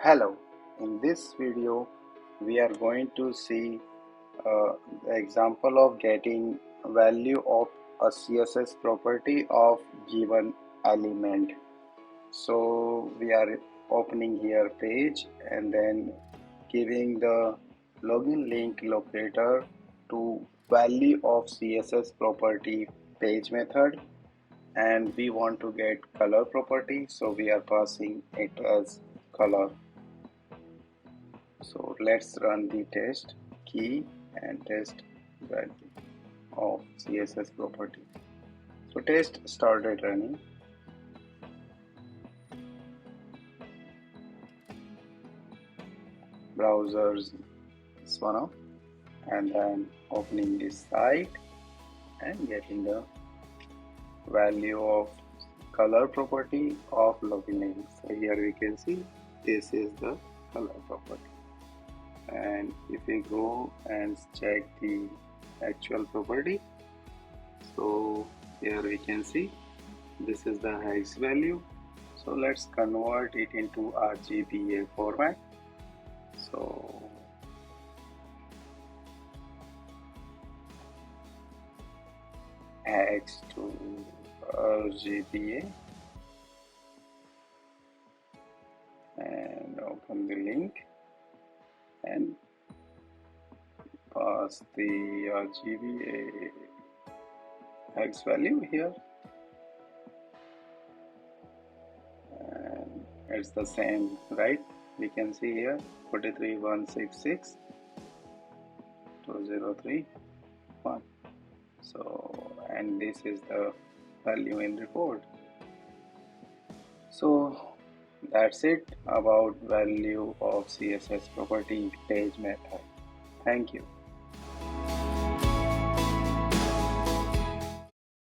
Hello, in this video we are going to see the example of getting value of a CSS property of given element. So we are opening here page and then giving the login link locator to value of CSS property page method, and we want to get color property, so we are passing it as color. So let's run the test key and test value of CSS property. So test started running. Browsers spun up and then opening this site and getting the value of color property of login link. So here we can see this is the color property. And if we go and check the actual property, so here we can see this is the hex value. So let's convert it into RGBA format. So hex to RGBA and open the link and pass the RGBA hex value here, and it's the same, right? We can see here 431662031. So, and this is the value in report. So that's it about value of CSS property page method. Thank you.